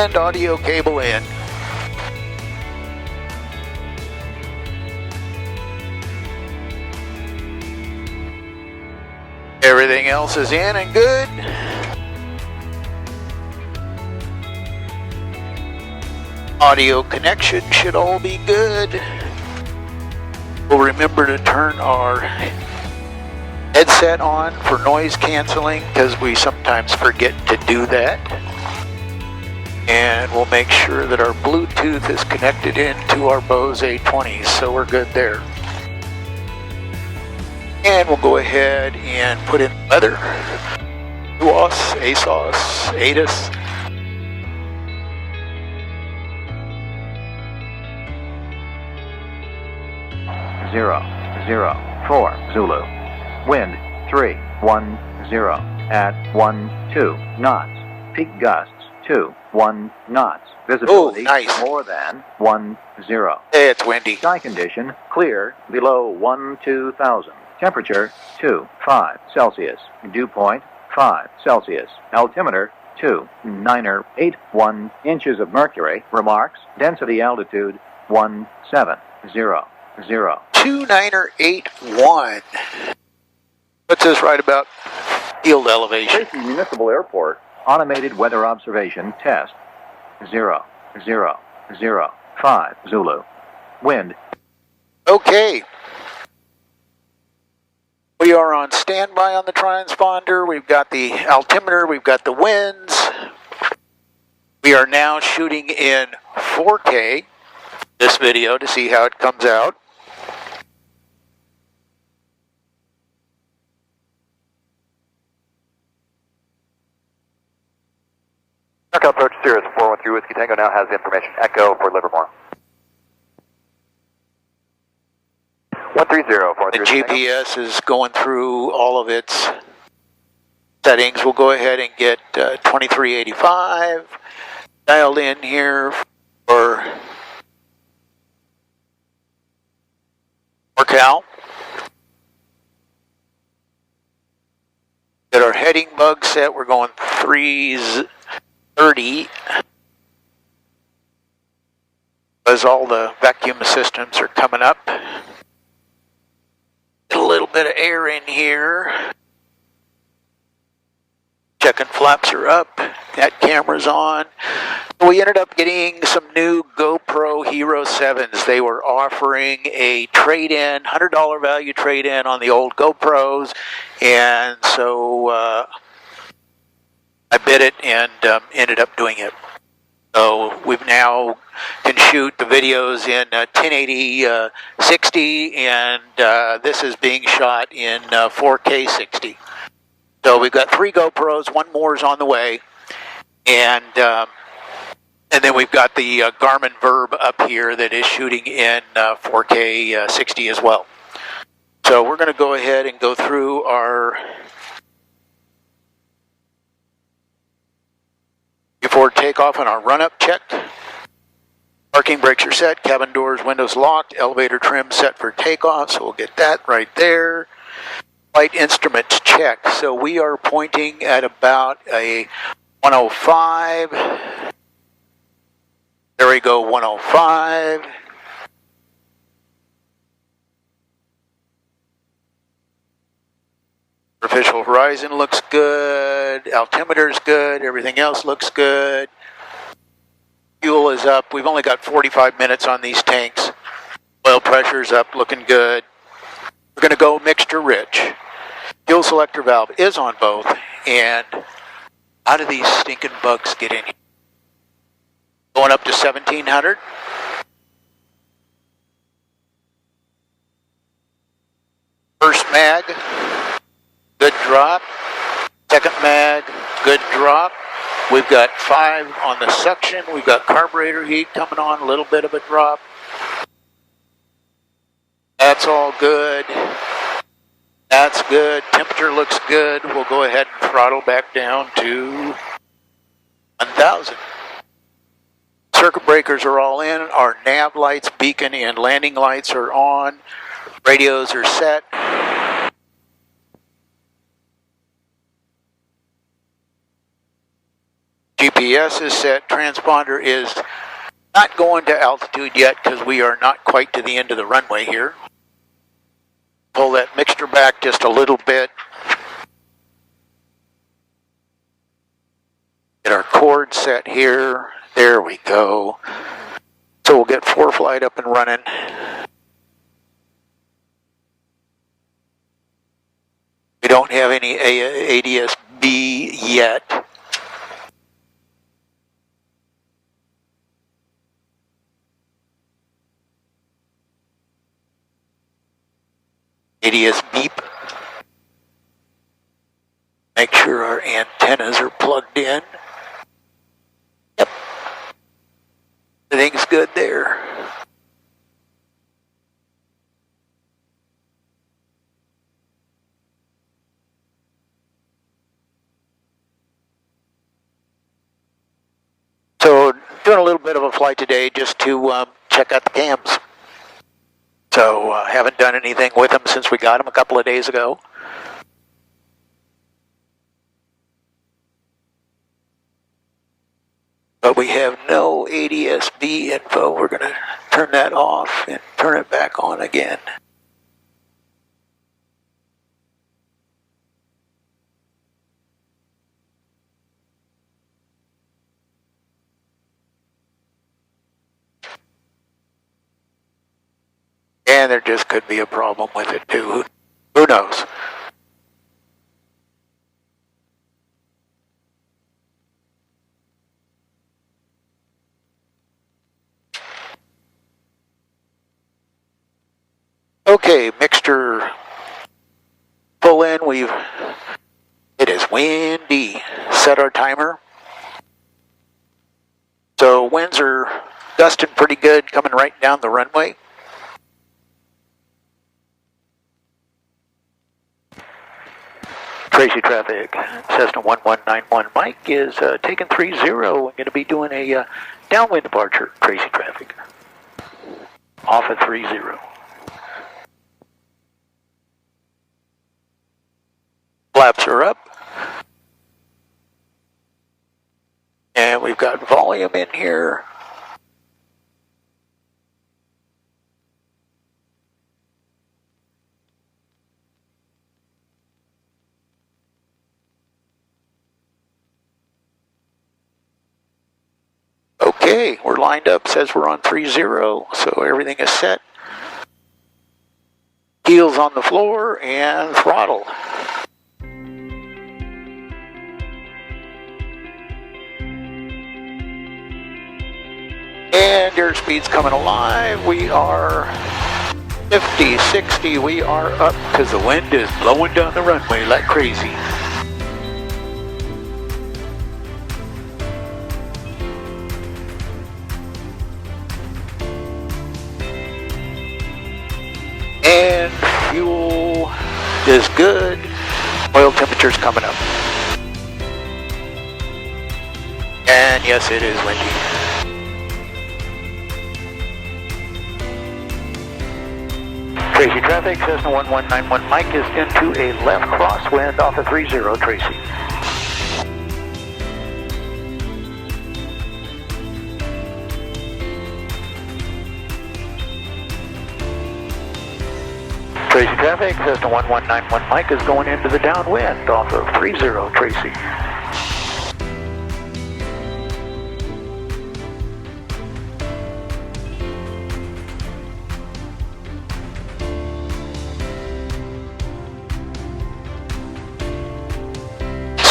and audio cable in. Everything else is in and good. Audio connection should all be good. We'll remember to turn our headset on for noise canceling because we sometimes forget to do that. And we'll make sure that our Bluetooth is connected into our Bose A20s, so we're good there. And we'll go ahead and put in weather. UOS, ASOS, ATIS. Zero, 4 Zulu. Wind 310 at 12 knots. Peak gusts 21 knots. Visibility nice. More than 10. Hey, it's windy. Sky condition clear below 12,000. Temperature 25 Celsius. Dew point 5 Celsius. Altimeter 2981 inches of mercury. Remarks density altitude 170. 2981. Puts us right about field elevation. Tracy Municipal Airport. Automated weather observation test. 005 Zulu. Wind. Okay. We are on standby on the transponder. We've got the altimeter. We've got the winds. We are now shooting in 4K this video to see how it comes out. Echo approach Sirius 413 Whiskey Tango now has information. Echo for Livermore. 130 The GPS is going through all of its settings. We'll go ahead and get 2385 dialed in here for Cal. Get our heading bug set. We're going 330 as all the vacuum systems are coming up. Get a little bit of air in here. Checking flaps are up. That camera's on. We ended up getting some new GoPro Hero 7's. They were offering a trade-in, $100 value trade-in on the old GoPros, and so I bid it and ended up doing it. So we've now can shoot the videos in 1080 60, and this is being shot in 4K 60. So we've got 3 GoPros, one more is on the way, and then we've got the Garmin Verb up here that is shooting in 4K 60 as well. So we're going to go ahead and go through our before takeoff and our run-up check. Parking brakes are set, cabin doors, windows locked, elevator trim set for takeoff, so we'll get that right there. Flight instruments check. So we are pointing at about a 105. There we go, 105. Artificial horizon looks good. Altimeter's good. Everything else looks good. Fuel is up. We've only got 45 minutes on these tanks. Oil pressure's up, looking good. We're going to go mixture rich. Fuel selector valve is on both. And how do these stinking bugs get in here? Going up to 1700. First mag, good drop. Second mag, good drop. We've got 5 on the suction. We've got carburetor heat coming on, a little bit of a drop. That's all good. That's good. Temperature looks good. We'll go ahead and throttle back down to 1000. Circuit breakers are all in. Our nav lights, beacon, and landing lights are on. Radios are set. GPS is set. Transponder is not going to altitude yet because we are not quite to the end of the runway here. Pull that mixture back just a little bit. Get our cord set here. There we go. So we'll get ForeFlight up and running. We don't have any ADS-B yet. ADS beep. Make sure our antennas are plugged in. Yep. Everything's good there. So doing a little bit of a flight today just to check out the cams. So haven't done anything with them since we got them a couple of days ago. But we have no ADS-B info. We're going to turn that off and turn it back on again. And there just could be a problem with it too. Who knows? Okay, mixture pull in. It is windy. Set our timer. So winds are gusting pretty good coming right down the runway. Tracy traffic, Cessna 1191. Mike is taking 30 and going to be doing a downwind departure. Tracy traffic. Off at 30. Flaps are up. And we've got volume in here. Okay, we're lined up, says we're on 30, so everything is set. Heels on the floor and throttle. And airspeed's coming alive. We are 50, 60, we are up because the wind is blowing down the runway like crazy. And fuel is good. Oil temperature's coming up. And yes, it is windy. Tracy traffic, Cessna 1191 Mike is into a left crosswind off of 30, Tracy. Tracy traffic, Cessna 1191 Mike is going into the downwind off of 30, Tracy.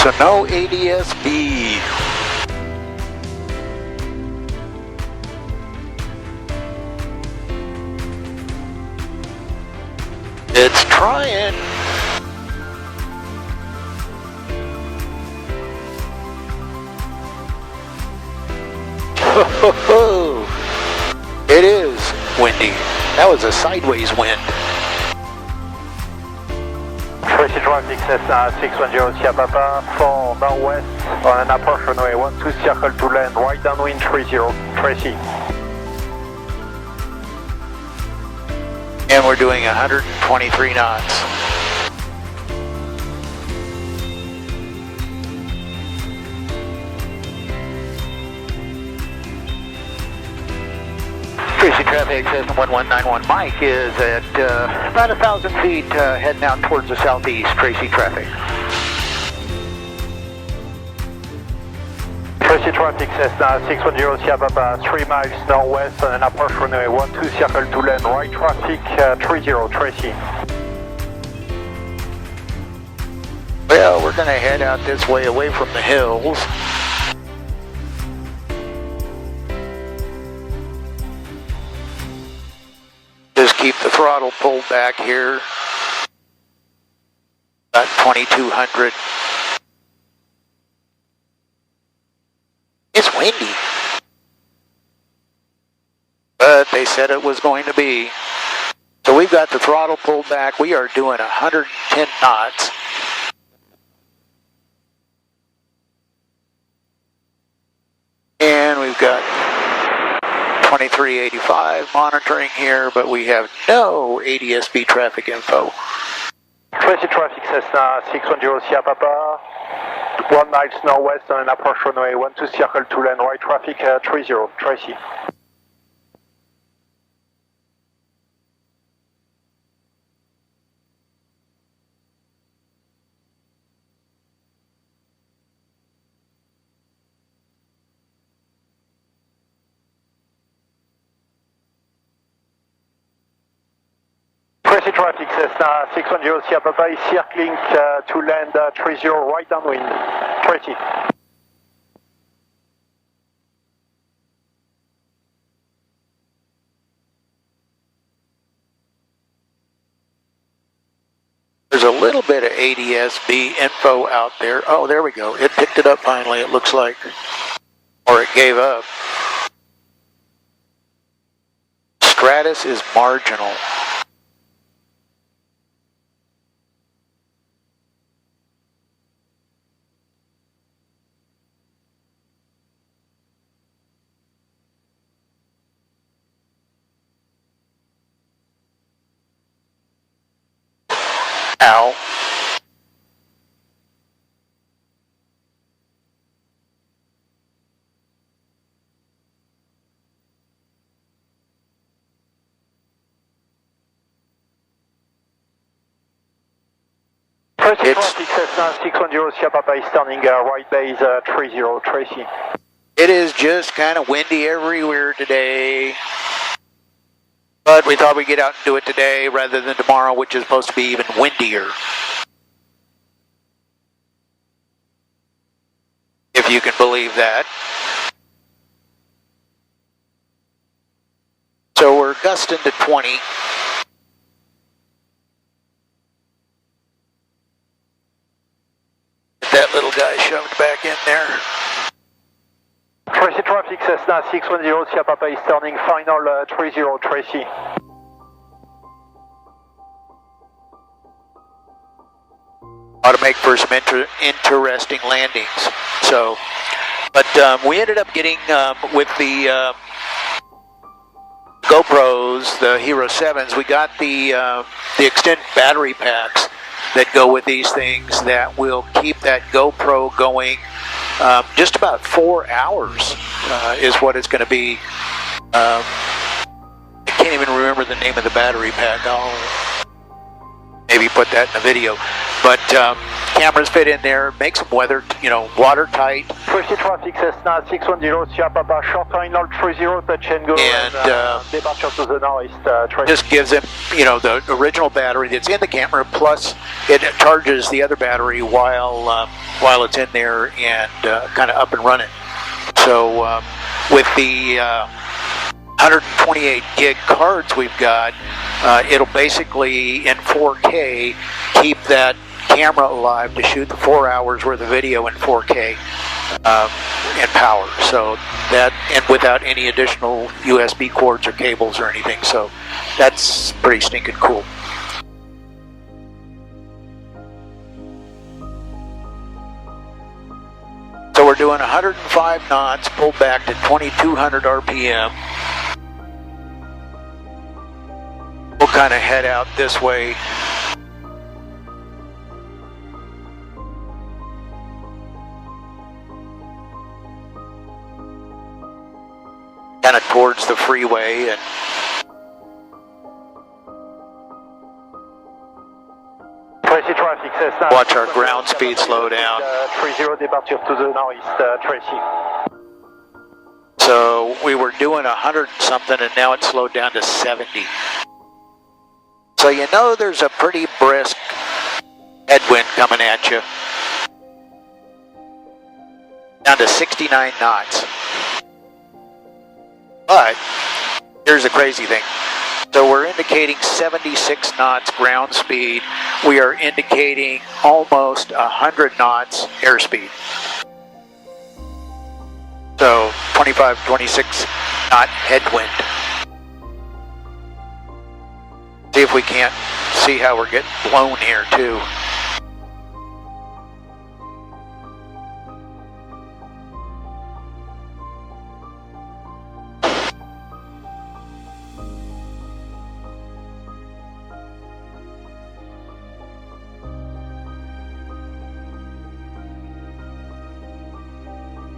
So no ADS-B. It's trying. It is windy. That was a sideways wind. Tracy traffic, Cessna 610 Sierra Papa, for northwest on an approach runway 12 circle to land, right downwind 30, Tracy. And we're doing 123 knots. traffic, Cessna 1191 Mike is at about 1,000 feet heading out towards the southeast. Tracy traffic. Tracy traffic, Cessna 610 Sierra Papa, 3 miles northwest on an approach runway 12, circle 2 lane, right traffic, 30, Tracy. Well, we're going to head out this way away from the hills. Just keep the throttle pulled back here. About 2,200. It's windy. But they said it was going to be. So we've got the throttle pulled back. We are doing 110 knots. And we've got 2385 monitoring here, but we have no ADS-B traffic info. Tracy traffic, Cessna 610 Sierra Papa, 1 mile northwest on an approach runway 12, circle 2 lane, right traffic, 30, Tracy. Tracy traffic, Cessna 610 Sierra Papa is circling to land 30 right downwind. Tracy. There's a little bit of ADS-B info out there. Oh, there we go. It picked it up finally, it looks like. Or it gave up. Stratus is marginal. Ow. Tracy traffic, Cessna 610 Sierra Papa is turning right base 30, Tracy. It is just kind of windy everywhere today. But we thought we'd get out and do it today rather than tomorrow, which is supposed to be even windier. If you can believe that. So we're gusting to 20. Get that little guy shoved back in there. Tracy traffic, Cessna 610 Sierra Papa is turning final 30, Tracy. Ought to make for some interesting landings. So, but we ended up getting with the GoPros, the Hero 7's, we got the extended battery packs that go with these things that will keep that GoPro going just about 4 hours is what it's going to be. I can't even remember the name of the battery pack. I'll maybe put that in the video. But cameras fit in there, makes them weather, watertight. Tracy traffic, Cessna 610 Sierra Papa, short final 30, touch and go, and departure to the northeast. Tracy. Just gives them, the original battery that's in the camera, plus it charges the other battery while it's in there and kind of up and running. So with the 128 gig cards we've got, it'll basically in 4K keep that camera alive to shoot the 4 hours worth of video in 4K in power. So that, and without any additional USB cords or cables or anything. So that's pretty stinking cool. So we're doing 105 knots, pulled back to 2,200 RPM. We'll kind of head out this way. Kind of towards the freeway, and Cessna. Watch our ground speed slow down. 30 departure to the northeast, Tracy. So we were doing 100 and something, and now it's slowed down to 70. So you know there's a pretty brisk headwind coming at you. Down to 69 knots. But here's the crazy thing. So we're indicating 76 knots ground speed. We are indicating almost 100 knots airspeed. So 25, 26 knot headwind. See if we can't see how we're getting blown here too.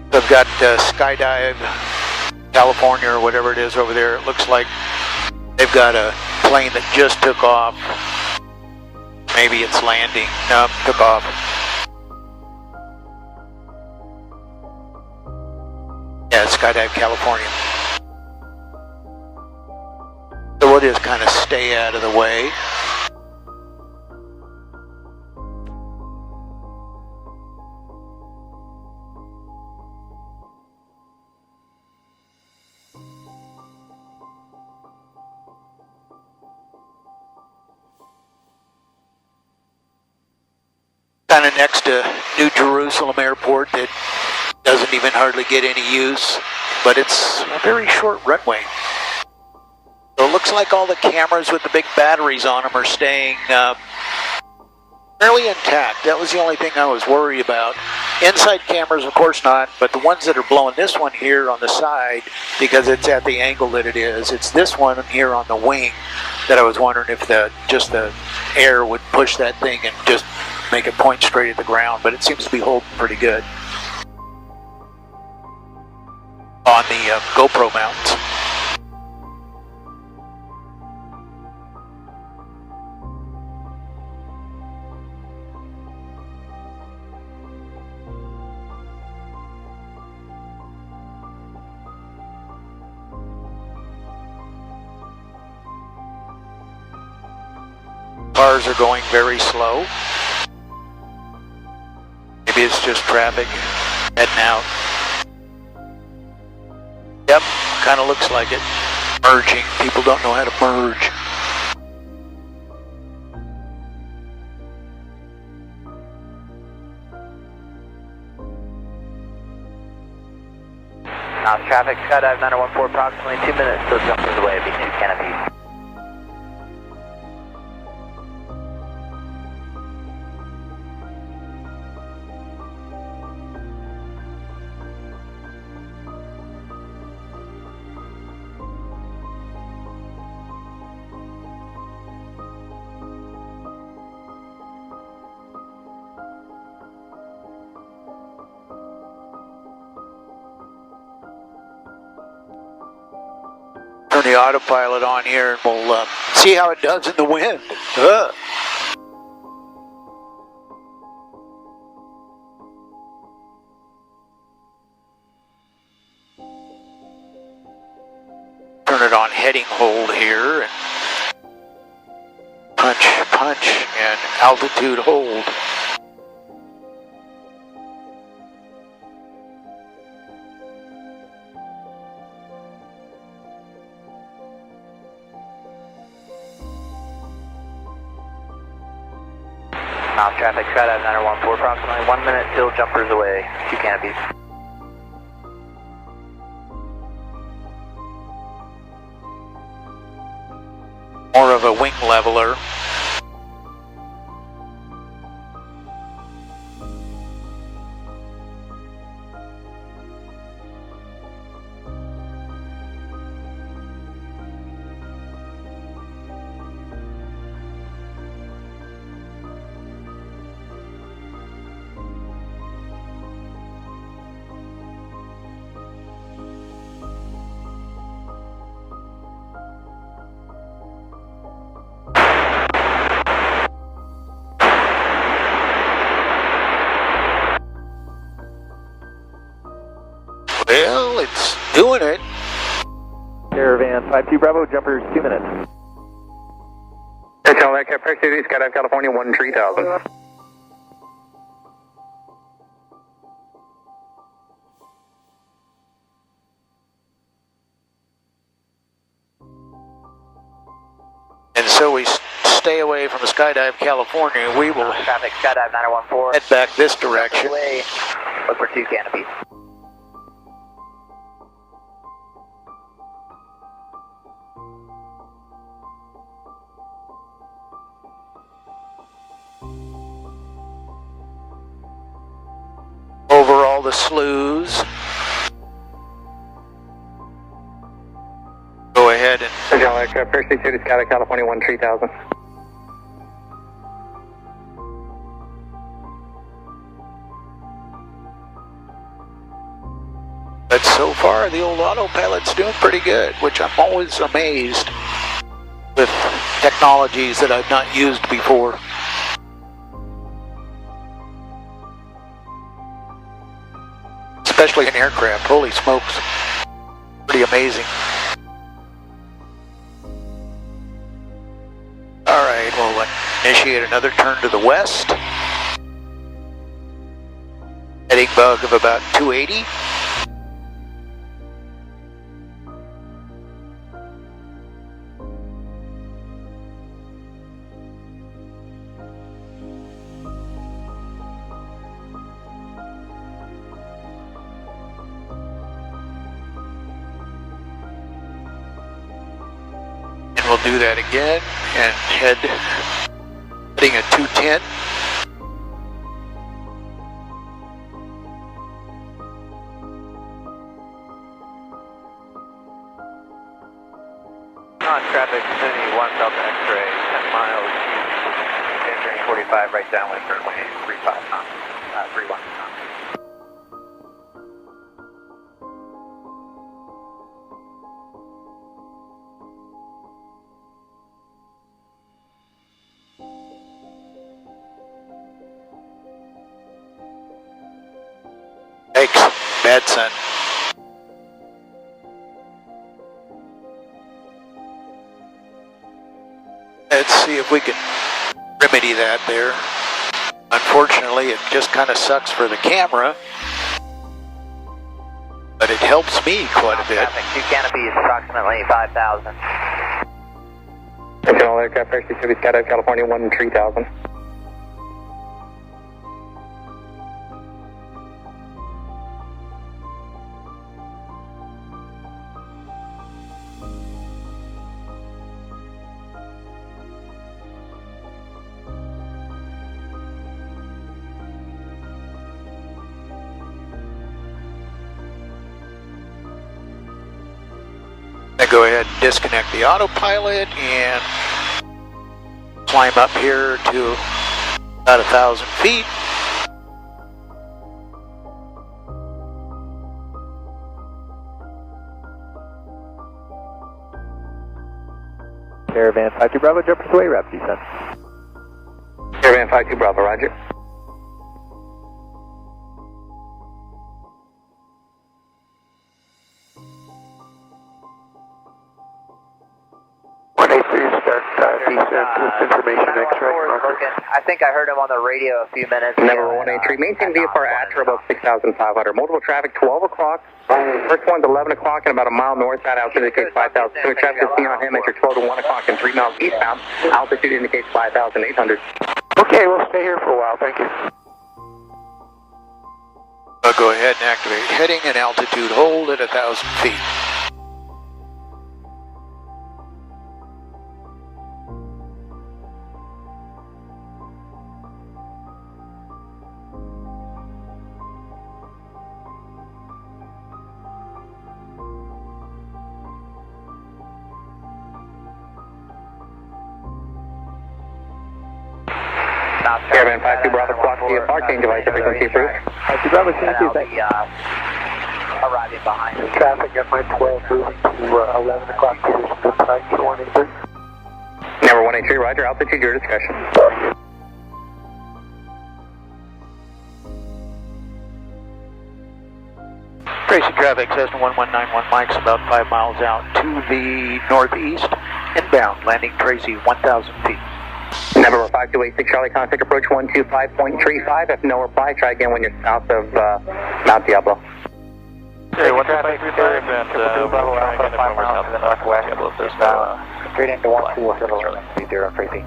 I've got Skydive California or whatever it is over there. It looks like they've got a plane that just took off. Maybe it's landing. No, took off. Yeah, Skydive California. So we'll just kind of stay out of the way. Kind of next to New Jerusalem Airport that doesn't even hardly get any use, but it's a very short runway. So it looks like all the cameras with the big batteries on them are staying fairly intact. That was the only thing I was worried about. Inside cameras, of course not, but the ones that are blowing this one here on the side, because it's at the angle that it is, it's this one here on the wing that I was wondering if just the air would push that thing and just make it point straight at the ground, but it seems to be holding pretty good on the GoPro mounts. Cars are going very slow. Maybe it's just traffic heading out. Yep, kind of looks like it. Merging. People don't know how to merge. Traffic, Skydive 914, approximately 2 minutes till jumpers away, B2 canopy. Turn the autopilot on here and we'll see how it does in the wind. Turn it on heading hold here and punch and altitude hold. Traffic, Skydive 914, approximately 1 minute till jumpers away, 2 canopies. More of a wing leveler. autopilot's doing it. Caravan 52 Bravo, jumpers 2 minutes. Hotel Echo, Park City, Skydive, California, 13000. And so we stay away from Skydive, California. We will Traffic, Skydive 9014. head back this direction. Away. Look for 2 canopies. Over all the sloughs. Go ahead and Hotel Echo, Park City, Skydive, California, 13000. but so far the old autopilot's doing pretty good, which I'm always amazed with technologies that I've not used before. Especially in aircraft, holy smokes, pretty amazing. Alright, we'll initiate another turn to the west. Heading bug of about 280. We'll do that again and heading at 210. On traffic, City 1 Delta X-ray, 10 miles, entering 45 right downwind, runway 35 knots, 31 knots. Yikes, bad sun. Let's see if we can remedy that there. Unfortunately, it just kind of sucks for the camera, but it helps me quite a bit. Traffic, 2 canopies, approximately 5,000. Hotel Aircraft, Park City, Skydive, California, 13000. I go ahead and disconnect the autopilot and climb up here to about 1,000 feet. Caravan 52 Bravo, jumpers away, rapid descent. Caravan 52 Bravo, roger. I think I heard him on the radio a few minutes ago. Number 183, maintain VFR at or above 6,500. Multiple traffic, 12 o'clock. First one's 11 o'clock and about a mile north side, altitude indicates 5,000. Traffic is seen on him after 12 to 1 o'clock and 3 miles eastbound. Altitude indicates 5,800. Okay, we'll stay here for a while, thank you. I'll go ahead and activate heading and altitude hold at 1,000 feet. Caravan 52 Bravo, clock VFR, change device frequency approved. 52 Bravo, thank you. Arriving behind us. Traffic at my 12 moving to 11 o'clock position, good time, 183. Number 183, roger, altitude, your discussion. Tracy traffic, Cessna 1191 Mike's about 5 miles out to the northeast, inbound, landing Tracy 1,000 feet. Number 5286 Charlie, contact approach 125.35. If no reply, try again when you're south of Mount Diablo. Okay, 125.35 and Bravo Alpha 5 miles to the northwest. Straight into 12030 Tracy.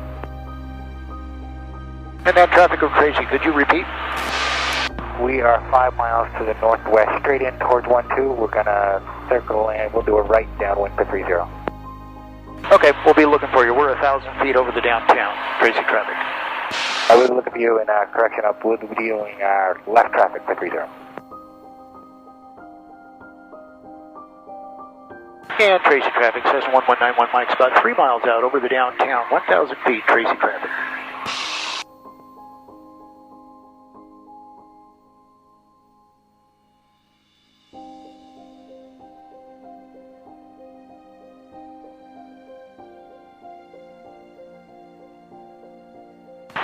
And that traffic of Tracy, could you repeat? We are 5 miles to the northwest, straight in towards 12. We're gonna circle and we'll do a right downwind for 30. Okay, we'll be looking for you. We're 1,000 feet over the downtown, Tracy traffic. I will look for you in correction up. We'll be dealing left traffic for 30. And Tracy traffic, Cessna 1191 Mike's about 3 miles out over the downtown, 1,000 feet, Tracy traffic.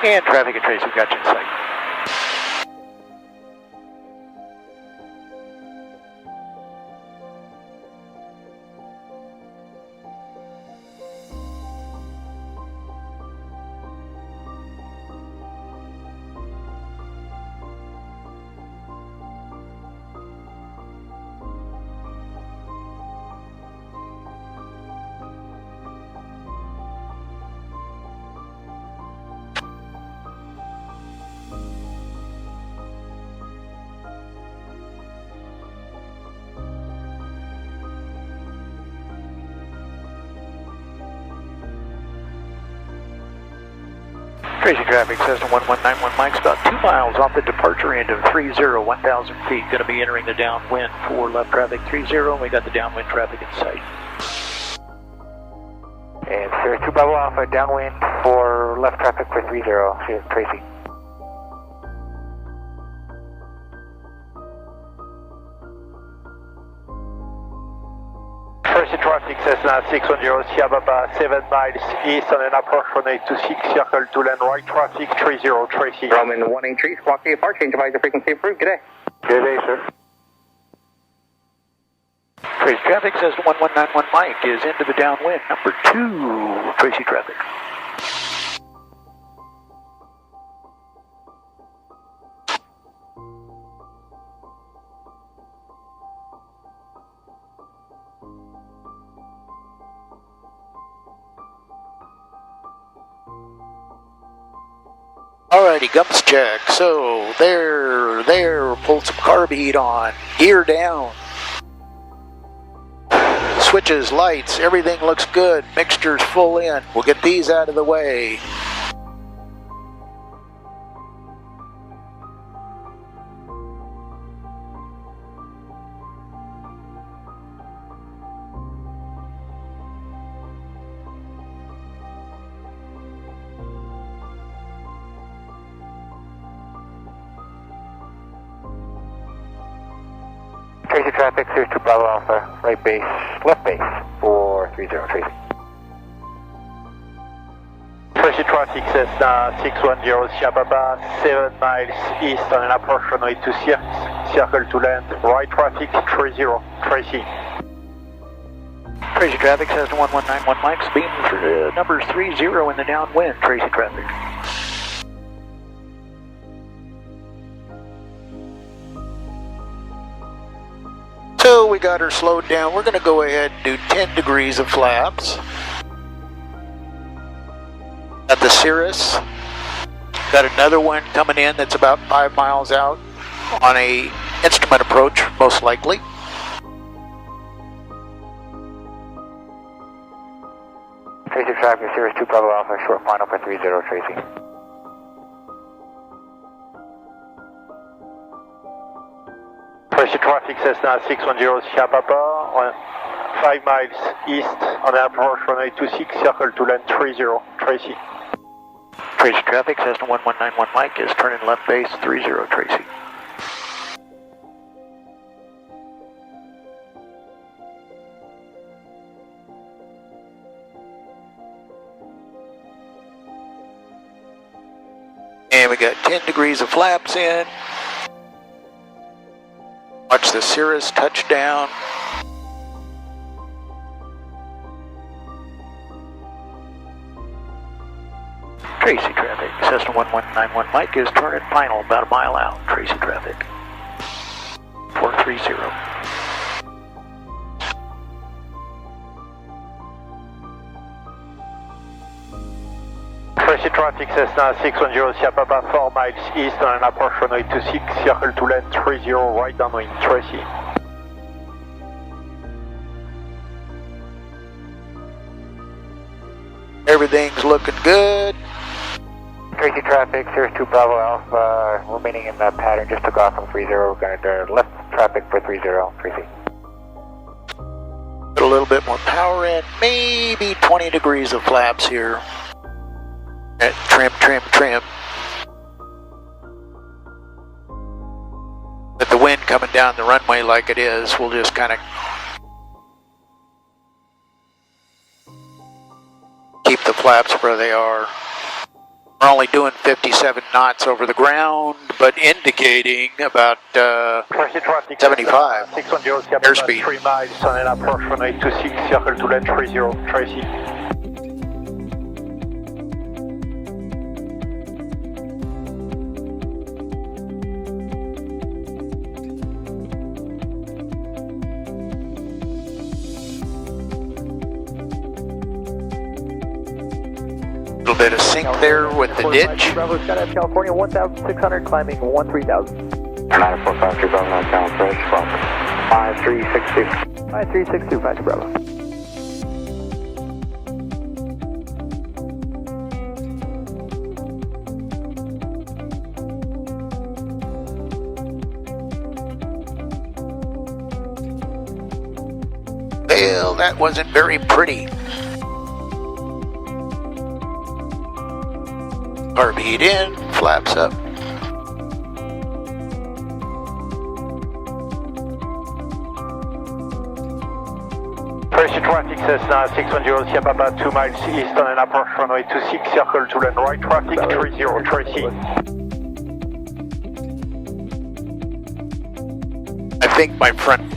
And traffic at Tracy, got you in sight. Tracy traffic, Cessna 1191 Mike's about 2 miles off the departure end of 30, 1,000 feet. Going to be entering the downwind for left traffic 30, and we got the downwind traffic in sight. And Sierra 2 Bravo Alpha downwind for left traffic for 30, Tracy. Tracy traffic, Cessna 610, Sierra Baba 7 miles east on an approach on 826, circle to land right traffic 30, Tracy. Roman 183, squawk the apart, change advisor frequency approved. Good day. Good day, sir. Tracy traffic, Cessna 1191 Mike is into the downwind, number 2, Tracy traffic. Alrighty, gumps check. So, there, pulled some carb heat on, gear down. Switches, lights, everything looks good. Mixture's full in. We'll get these out of the way. Tracy traffic, Sierra 2 Bravo Alpha, right base, left base for 30, Tracy. Tracy traffic, Cessna 610, Sierra Baba 7 miles east on an approach runway to circle to land, right traffic 30, Tracy. Tracy traffic, Cessna 1191 Mike's beam for numbers 30 in the downwind, Tracy traffic. So we got her slowed down. We're going to go ahead and do 10 degrees of flaps. At the Cirrus. Got another one coming in that's about 5 miles out on a instrument approach, most likely. Tracy traffic, Sierra 2 Bravo Alpha, short final for 30, Tracy. Tracy traffic, Cessna 610, Sierra Papa, 5 miles east on an approach runway 26, circle to land 30, Tracy. Tracy traffic, Cessna 1191 Mike is turning left base 30, Tracy. And we got 10 degrees of flaps in. Watch the Cirrus touchdown. Tracy traffic, Cessna 1191 Mike is turning final about a mile out. Tracy traffic, 430. Tracy traffic, Cessna 610, Sierra Papa 4 miles east on an approach runway 26, circle to left 30, right downwind, Tracy. Everything's looking good. Tracy traffic, Cirrus 2 Bravo Alpha, remaining in the pattern, just took off from 30, we're going to left traffic for 30, Tracy. Put a little bit more power in, maybe 20 degrees of flaps here. Trim, trim, trim. With the wind coming down the runway like it is, we'll just kind of keep the flaps where they are. We're only doing 57 knots over the ground, but indicating about 75 airspeed. 3 miles on an approach runway 26, circle to left 30, Tracy. A little bit of sink there with the ditch. Bravo Skydive California 1,600 climbing 13,000. 9453 Bravo North Town Approach from 5362. 5362 5 Bravo. Well, that wasn't very pretty. Carb heat in, flaps up. Tracy traffic, Cessna 610, Sierra Papa 2 miles east on an approach runway 26, circle to land right traffic 30, Tracy. I think my front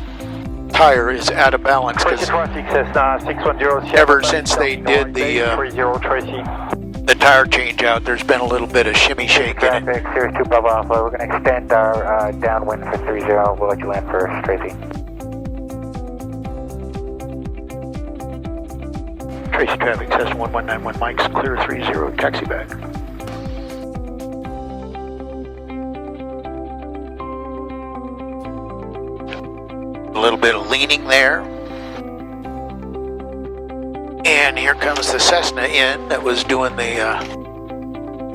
tire is out of balance Tracy because traffic, Cessna 610, Sierra ever Papa since they did the 30, Tracy. tire change out, there's been a little bit of shimmy shake in it. Traffic, Cirrus 2 Bravo Alpha, we're going to extend our downwind for 30, we'll let you land first, Tracy. Tracy traffic, Cessna 1191 Mike's clear 30, taxi back. A little bit of leaning there. And here comes the Cessna in that was doing the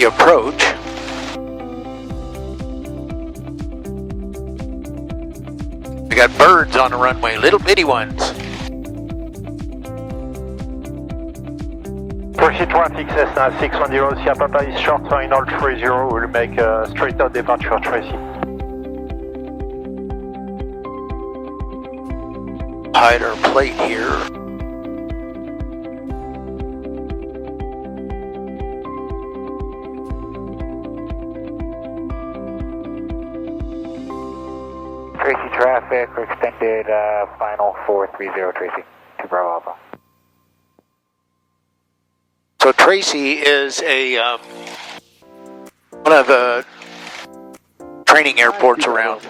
approach. We got birds on the runway, little bitty ones. Tracy traffic, Cessna 610, Sierra Papa is short final 30, we'll make a straight out departure, Tracy. Hide our plate here. Tracy traffic, we're extended final 430, Tracy, to Bravo Alpha. So Tracy is a one of the training airports around,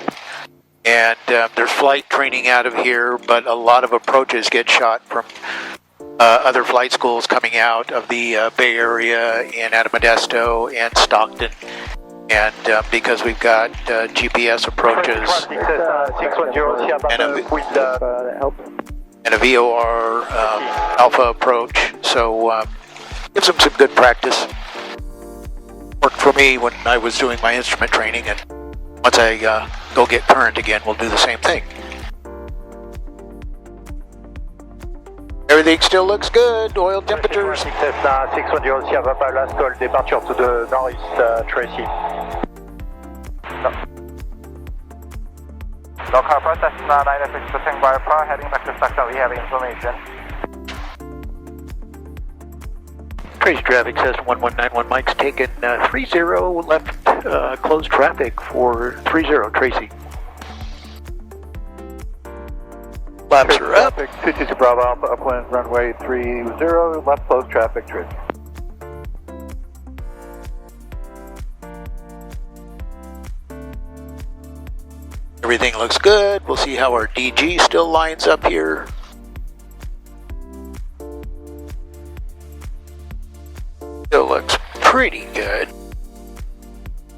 and there's flight training out of here, but a lot of approaches get shot from other flight schools coming out of the Bay Area and out of Modesto and Stockton. And because we've got GPS approaches and a VOR alpha approach, so gives them some good practice. Worked for me when I was doing my instrument training, and once I go get current again, we'll do the same thing. Everything still looks good. Oil temperatures. Cessna 610, Sierra Papa, last call, departure to the northeast, Tracy. Local process 96 passing by par, heading back to Stockton, we have information. Tracy traffic says 1191 Mike's taken 30 left closed traffic for 30 Tracy. Flaps are up. Traffic 222 Bravo Alpha, upwind runway 30, left close traffic, Tracy. Everything looks good. We'll see how our DG still lines up here. Still looks pretty good.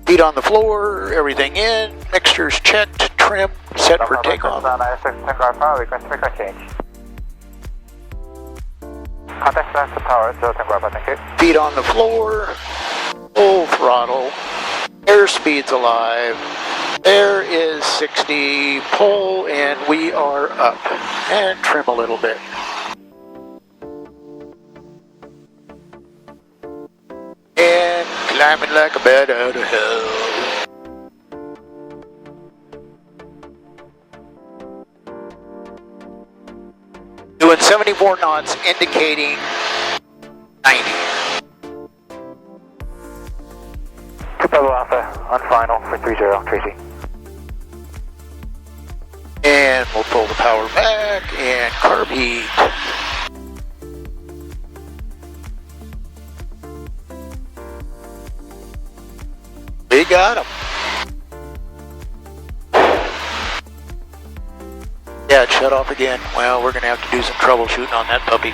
Feet on the floor, everything in, mixtures checked, trim, set for takeoff. Feet on the floor, full throttle, airspeed's alive. There is 60, pull, and we are up. And trim a little bit. And climbing like a bat out of hell. Doing 74 knots, indicating 90. Bravo Alpha, on final for 30, Tracy. And we'll pull the power back and carb heat. We got him. Yeah, it shut off again. Well, we're going to have to do some troubleshooting on that puppy.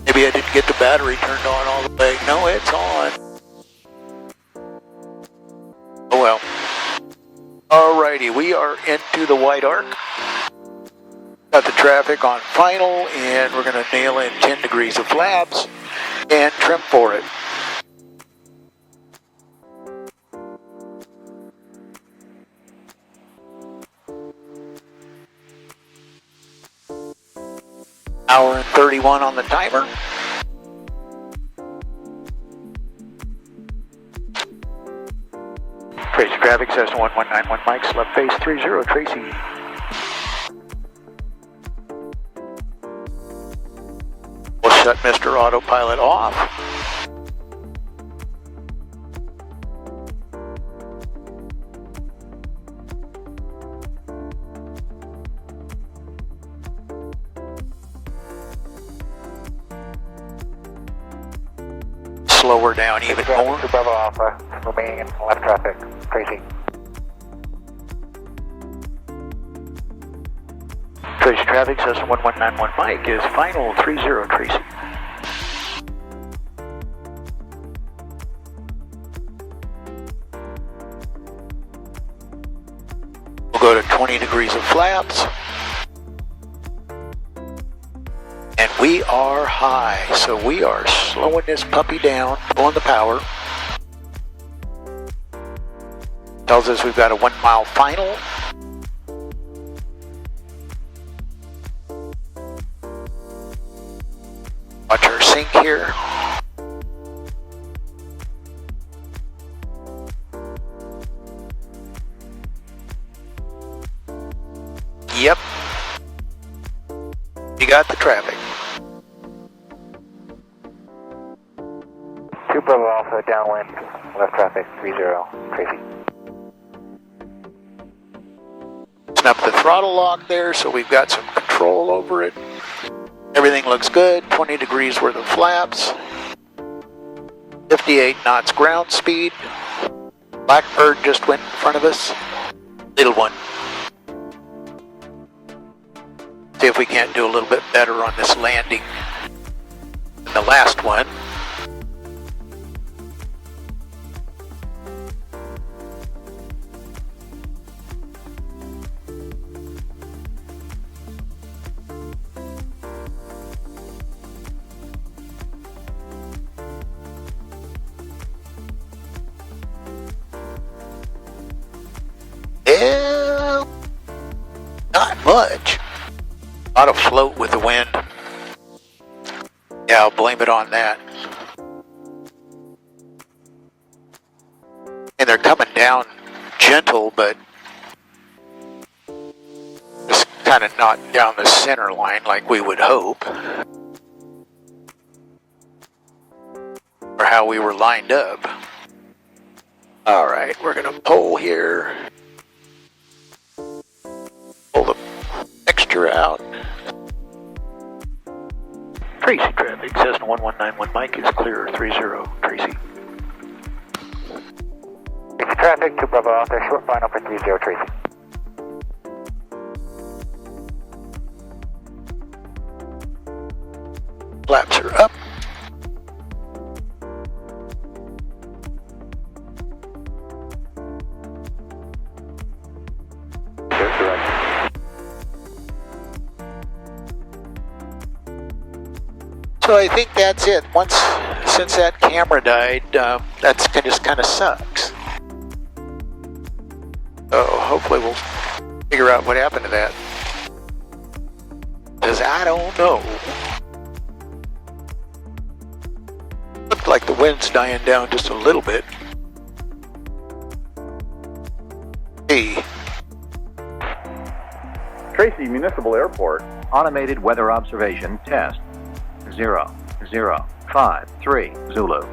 Maybe I didn't get the battery turned on all the way. No, it's on. Oh well. Alrighty, we are into the white arc. Got the traffic on final, and we're going to nail in 10 degrees of flaps and trim for it. Hour and 31 on the timer. Tracy traffic says 1191 mics, left face 30, Tracy. We'll shut Mr. Autopilot off. Slow her down even more. Bravo Alpha, remaining in left traffic, Tracy. Tracy traffic says 1191 mic is final 30, Tracy. We'll go to 20 degrees of flaps. And we are high, so we are slowing this puppy down, pulling the power. Tells us we've got a 1 mile final. Watch our sync here. Yep. You got the traffic. 2 Bravo Alpha, downwind, left traffic, 30, Tracy. Snap the throttle lock there, so we've got some control over it. Everything looks good. 20 degrees worth of flaps. 58 knots ground speed. Blackbird just went in front of us. Little one. See if we can't do a little bit better on this landing than the last one. Yeah, not much. A lot of float with the wind. Yeah, I'll blame it on that. And they're coming down gentle, but just kind of not down the center line like we would hope. Or how we were lined up. Alright, we're going to pull here. Pull the extra her out. Tracy traffic, Cessna 1191 Mike is clear 30, Tracy. Traffic to Bravo out there, short final for 30, Tracy. Flaps are up. So I think that's it. Since that camera died, that's just kind of sucks. So hopefully we'll figure out what happened to that. Because I don't know. Looked like the wind's dying down just a little bit. Hey. Tracy Municipal Airport. Automated weather observation test. 0, 0, 5, 3, Zulu.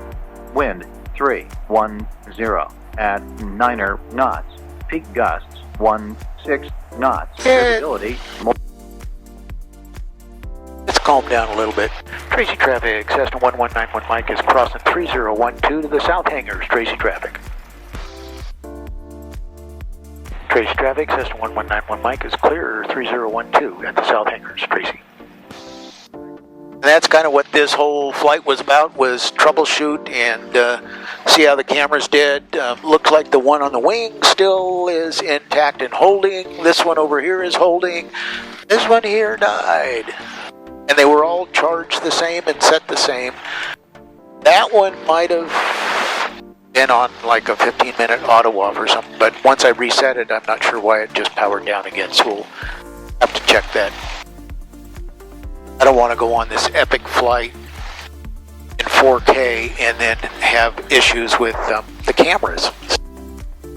Wind 3, 1, 0 at 9 knots. Peak gusts 16 knots. Visibility. Let's calm down a little bit. Tracy traffic, Cessna 1191 Mike is crossing 3012 to the south hangars. Tracy traffic. Tracy traffic, Cessna 1191 Mike is clear 3012 at the south hangars. Tracy. And that's kind of what this whole flight was about, was troubleshoot and see how the cameras did. Looks like the one on the wing still is intact and holding. This one over here is holding. This one here died. And they were all charged the same and set the same. That one might have been on like a 15-minute auto off or something, but once I reset it, I'm not sure why it just powered down again, so we'll have to check that. I don't want to go on this epic flight in 4K and then have issues with the cameras. A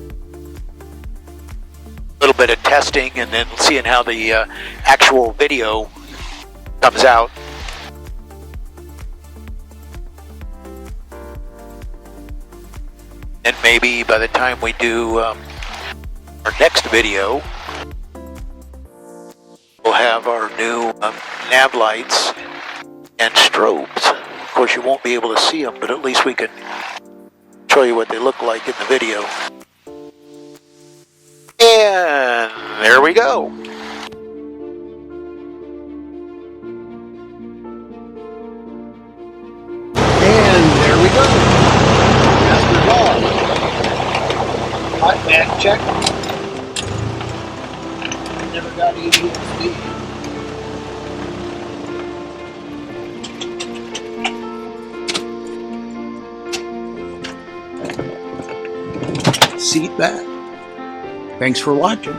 little bit of testing and then seeing how the actual video comes out. And maybe by the time we do our next video, we'll have our new nav lights and strobes. Of course, you won't be able to see them, but at least we can show you what they look like in the video. And there we go. And there we go. Master dog. Hot back check. Never got ADHD. Seat back. Thanks for watching.